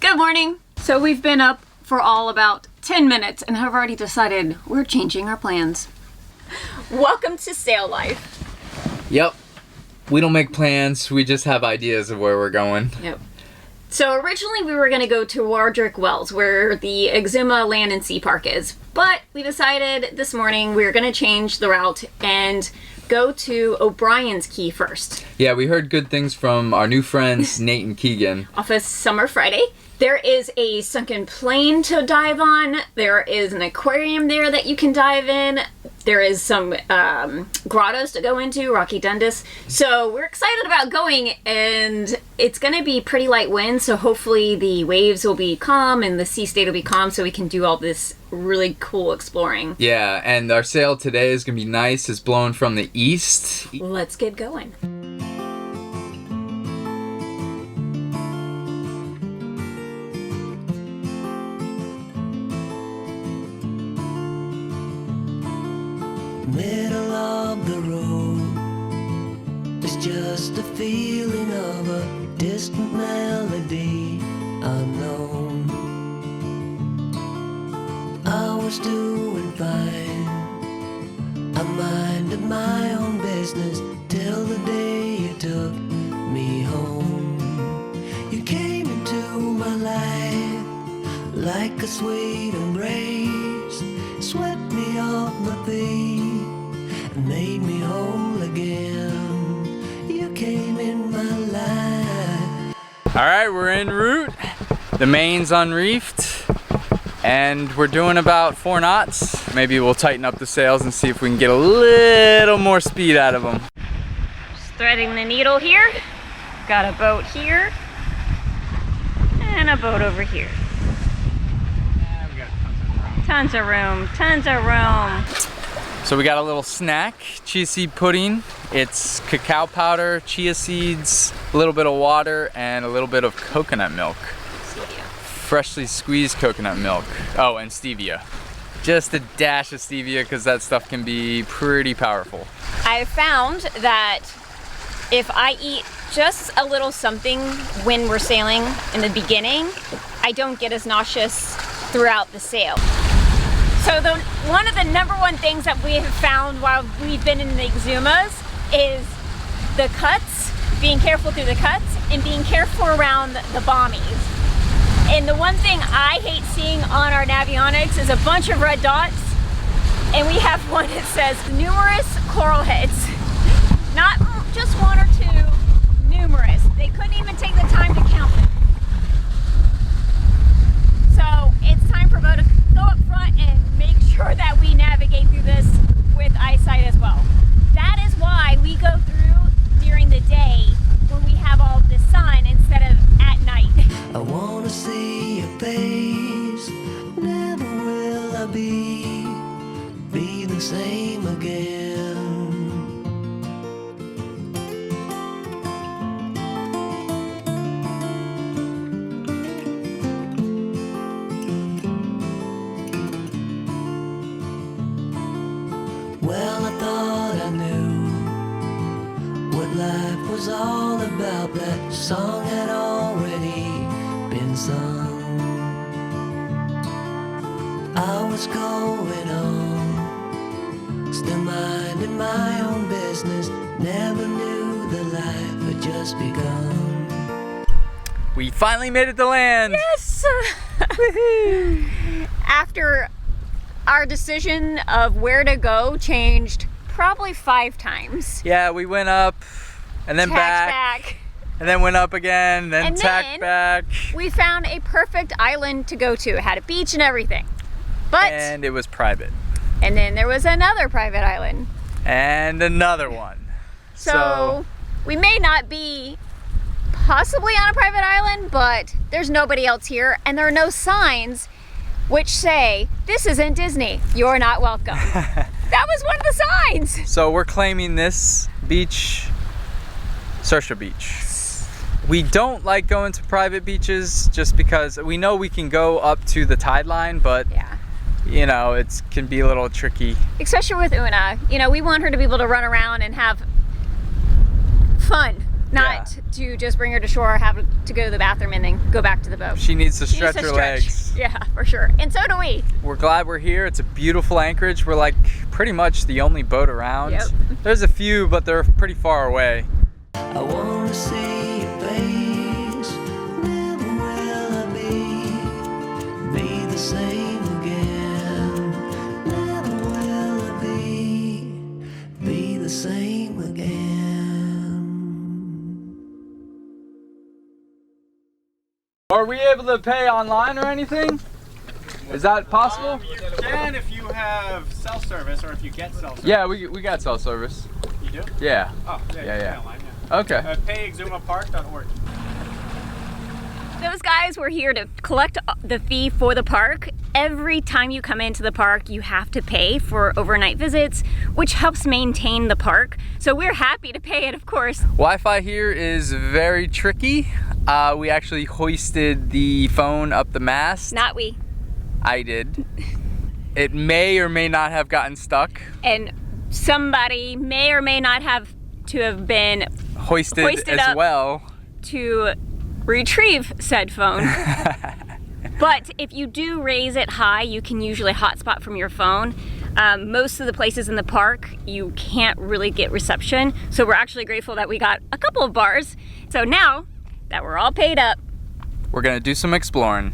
Good morning. So we've been up for all about 10 minutes and have already decided we're changing our plans. Welcome to Sail Life. Yep. We don't make plans, we just have ideas of where we're going. Yep. So originally we were going to go to Wardrick Wells, where the Exuma Land and Sea Park is. But we decided this morning we were going to change the route and go to Obrien's Key first. Yeah, we heard good things from our new friends, Nate and Keegan. Off of Summer Friday. There is a sunken plane to dive on. There is an aquarium there that you can dive in. There is some grottos to go into, Rocky Dundas. So we're excited about going, and it's going to be pretty light wind, so hopefully the waves will be calm and the sea state will be calm so we can do all this really cool exploring. Yeah, and our sail today is going to be nice. It's blowing from the east. Let's get going. Middle of the road, it's just a feeling of a distant melody unknown. I was doing fine, I minded my own business till the day you took me home. You came into my life like a sweet embrace, swept me off my feet, made me whole again. You came in my life. Alright, we're en route. The main's unreefed. And we're doing about 4 knots. Maybe we'll tighten up the sails and see if we can get a little more speed out of them. Just threading the needle here. Got a boat here. And a boat over here. We got Tons of room, tons of room. So we got a little snack, chia seed pudding. It's cacao powder, chia seeds, a little bit of water, and a little bit of coconut milk. Stevia. Freshly squeezed coconut milk. Oh, and stevia. Just a dash of stevia because that stuff can be pretty powerful. I found that if I eat just a little something when we're sailing in the beginning, I don't get as nauseous throughout the sail. So one of the #1 things that we have found while we've been in the Exumas is the cuts, being careful through the cuts, and being careful around the bommies. And the one thing I hate seeing on our Navionics is a bunch of red dots, and we have one that says numerous coral heads. Not just 1 or 2, numerous. They couldn't even take the time to count them. So it's time for Beau to go up front and make sure that we navigate through this with eyesight as well. That is why we go through during the day when we have all the sun instead of at night. I wanna see your face, never will I be the same again. Well, I thought I knew what life was all about. That song had already been sung. I was going on, still minding my own business. Never knew the life had just begun. We finally made it to land! Yes! After our decision of where to go changed probably 5 times. Yeah, we went up and then Tacked back, and then went up again, then And tacked then back. We found a perfect island to go to. It had a beach and everything. But, And it was private. and then there was another private island. And another one. So we may not be possibly on a private island, but there's nobody else here, and there are no signs which say, "This isn't Disney, you're not welcome." That was one of the signs. So we're claiming this beach, Saoirse Beach. We don't like going to private beaches just because we know we can go up to the tide line, but Yeah. you know, it can be a little tricky. Especially with Oona. You know, we want her to be able to run around and have fun. not to just bring her to shore, have to go to the bathroom, and then go back to the boat. She needs to She stretch needs her to stretch. legs. Yeah, for sure. And so do we. We're glad we're here. It's a beautiful anchorage. We're like pretty much the only boat around. Yep. There's a few, but they're pretty far away. I wanna see your face. Never will I be the same again. Never will I be the same again. Are we able to pay online or anything? Is that possible? You can if you have cell service or if you get cell service. Yeah, we got cell service. You do? Yeah. Oh, yeah. You Yeah, can yeah. pay online, yeah. Okay. PayExumaPark.org. Those guys were here to collect the fee for the park. Every time you come into the park, you have to pay for overnight visits, which helps maintain the park. So we're happy to pay it, of course. Wi-Fi here is very tricky. We actually hoisted the phone up the mast. Not we. I did. It may or may not have gotten stuck. And somebody may or may not have to have been Hoisted as up well. to retrieve said phone. But if you do raise it high, you can usually hotspot from your phone. Most of the places in the park, you can't really get reception. So we're actually grateful that we got a couple of bars. So now that we're all paid up, We're gonna do some exploring.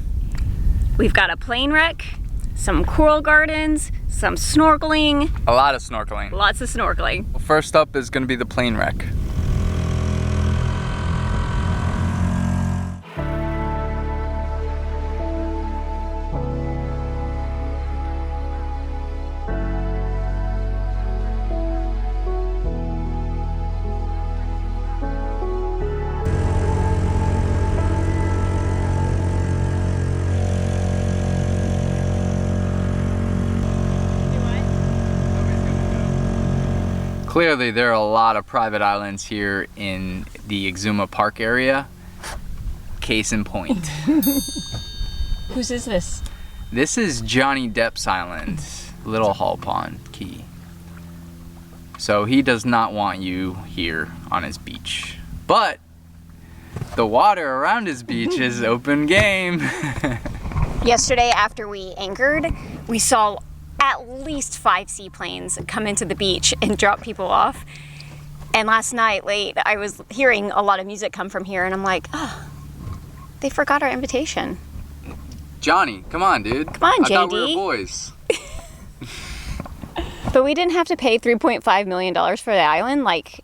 we've got a plane wreck, some coral gardens, some snorkeling, A lot of snorkeling. lots of snorkeling. First up is gonna be the plane wreck. Clearly, there are a lot of private islands here in the Exuma Park area. Case in point. Whose is this? This is Johnny Depp's island, Little Hall Pond Cay. So he does not want you here on his beach. But the water around his beach is open game. Yesterday after we anchored, we saw at least 5 seaplanes come into the beach and drop people off. And last night late, I was hearing a lot of music come from here and I'm like, oh, they forgot our invitation. Johnny, come on, dude. Come on, I thought we JD. were boys. But we didn't have to pay $3.5 million for the island like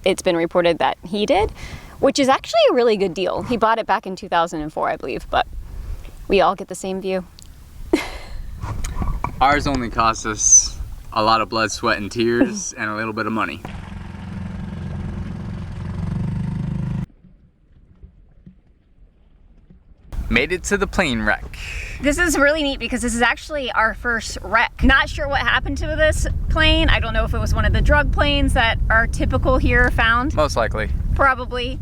it's been reported that he did, which is actually a really good deal. He bought it back in 2004, I believe, but we all get the same view. Ours only cost us a lot of blood, sweat, and tears and a little bit of money. Made it to the plane wreck. This is really neat because this is actually our first wreck. Not sure what happened to this plane. I don't know if it was one of the drug planes that are typical here found. Most likely. Probably.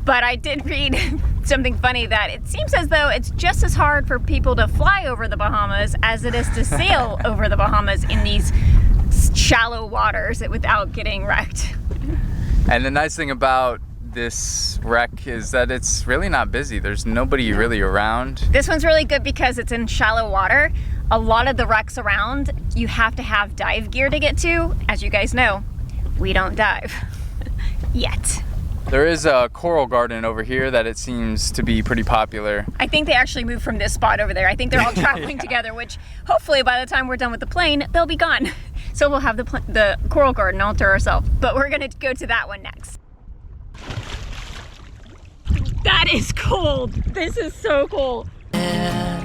But I did read something funny that it seems as though it's just as hard for people to fly over the Bahamas as it is to sail over the Bahamas in these shallow waters without getting wrecked. And the nice thing about this wreck is that it's really not busy. There's nobody really around. This one's really good because it's in shallow water. A lot of the wrecks around, you have to have dive gear to get to. As you guys know, we don't dive yet. There is a coral garden over here that it seems to be pretty popular. I think they actually moved from this spot over there. I think they're all traveling together, which hopefully by the time we're done with the plane, they'll be gone. So we'll have the coral garden all to ourselves. But we're gonna go to that one next. That is cold. This is so cold. I'd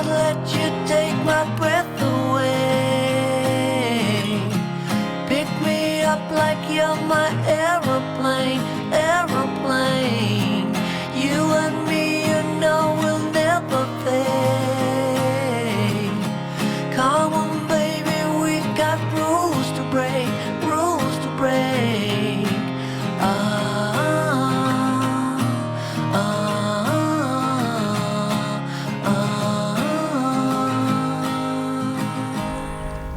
let you take my breath away. Pick me up like you're my aeroplane, aeroplane. You and me, you know we'll never fade. Come on, baby, we've got rules to break, rules to break.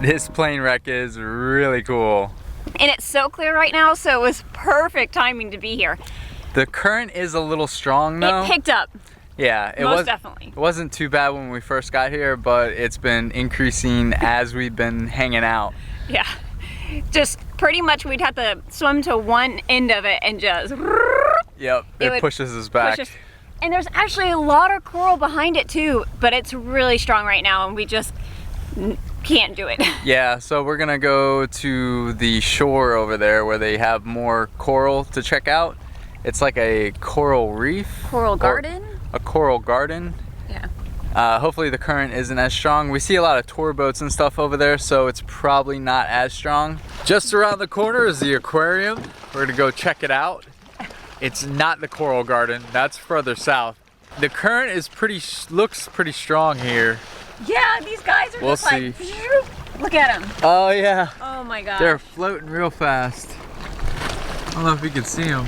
This plane wreck is really cool. And it's so clear right now, so it was perfect timing to be here. The current is a little strong though. It picked up. Yeah, Definitely. It wasn't too bad when we first got here, but it's been increasing as we've been hanging out. Yeah. Just pretty much we'd have to swim to one end of it and just... Yep, it pushes us back. And there's actually a lot of coral behind it too, but it's really strong right now and we just can't do it. Yeah, so we're gonna go to the shore over there where they have more coral to check out. It's like a coral reef. Coral garden? A coral garden. Yeah. Hopefully the current isn't as strong. We see a lot of tour boats and stuff over there, so it's probably not as strong. Just around the corner is the aquarium. We're gonna go check it out. It's not the coral garden, that's further south. The current is looks pretty strong here. Yeah, these guys are just see. like, look at them. Oh yeah. Oh my god. They're floating real fast. I don't know if you can see them.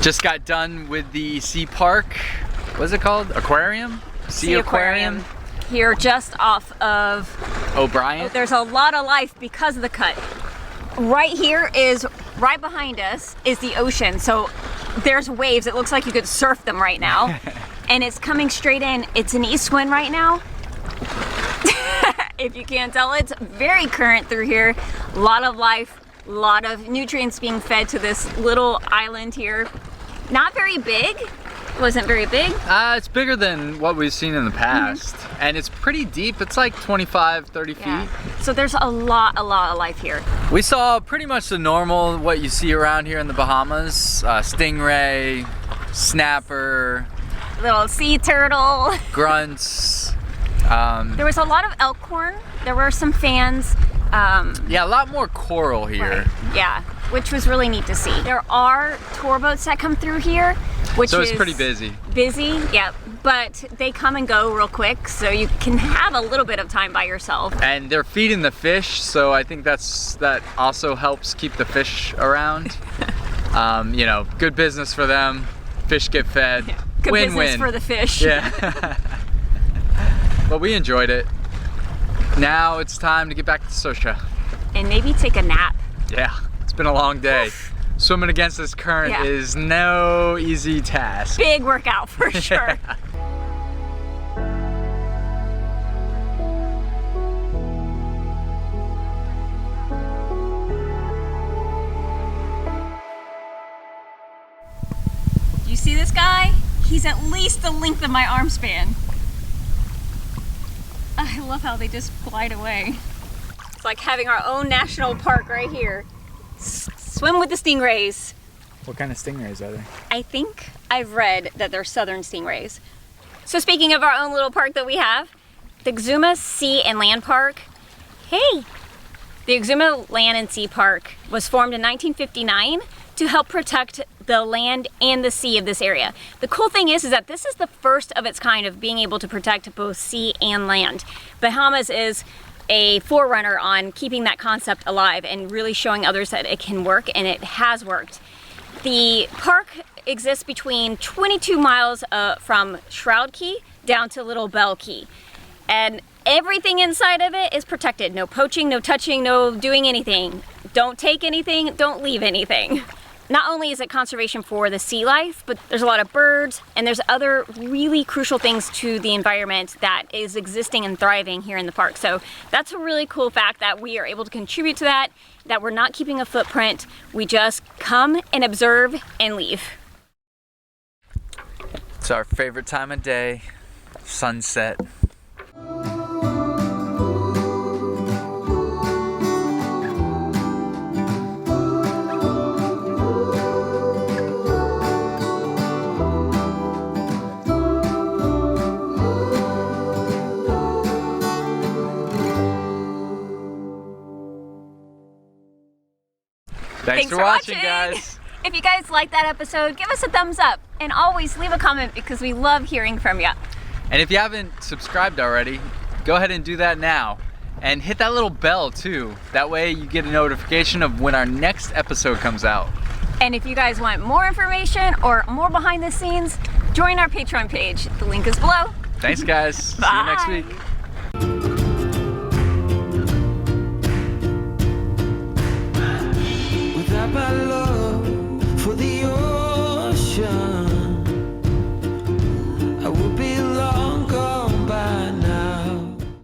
Just got done with the sea park. What's it called? Aquarium? Sea Aquarium. Here just off of Obrien. There's a lot of life because of the cut. Right here is, right behind us is the ocean. So there's waves. It looks like you could surf them right now. And it's coming straight in. It's an east wind right now. If you can't tell, it's very current through here. A lot of life, a lot of nutrients being fed to this little island here. Not very big. Wasn't very big. It's bigger than what we've seen in the past. And it's pretty deep. It's like 25, 30 feet. So there's a lot of life here. We saw pretty much the normal, what you see around here in the Bahamas. Stingray, snapper. Little sea turtle. Grunts. There was a lot of elkhorn. There were some fans. Yeah, a lot more coral here. Right. Yeah, which was really neat to see. There are tour boats that come through here, which so it's pretty busy. Busy, yeah, but they come and go real quick, so you can have a little bit of time by yourself. And they're feeding the fish, so I think that also helps keep the fish around. You know, good business for them. Fish get fed. Yeah. Good Win-win. business for the fish. Yeah. But we enjoyed it. Now it's time to get back to Sosha. And maybe take a nap. Yeah, it's been a long day. Swimming against this current is no easy task. Big workout for sure. Yeah. You see this guy? He's at least the length of my arm span. I love how they just glide away. It's like having our own national park right here. Swim with the stingrays. What kind of stingrays are they? I think I've read that they're southern stingrays. So speaking of our own little park that we have, the Exuma Sea and Land Park. Hey! The Exuma Land and Sea Park was formed in 1959 to help protect the land and the sea of this area. The cool thing is that this is the first of its kind of being able to protect both sea and land. Bahamas is a forerunner on keeping that concept alive and really showing others that it can work, and it has worked. The park exists between 22 miles from Shroud Key down to Little Bell Key. And everything inside of it is protected. No poaching, no touching, no doing anything. Don't take anything, don't leave anything. Not only is it conservation for the sea life, but there's a lot of birds and there's other really crucial things to the environment that is existing and thriving here in the park. So that's a really cool fact that we are able to contribute to that we're not keeping a footprint. We just come and observe and leave. It's our favorite time of day, sunset. Thanks for watching, guys. If you guys liked that episode, give us a thumbs up and always leave a comment because we love hearing from you. And if you haven't subscribed already, go ahead and do that now. And hit that little bell too. That way you get a notification of when our next episode comes out. And if you guys want more information or more behind the scenes, join our Patreon page. The link is below. Thanks, guys. See you next week. My love for the ocean, I would be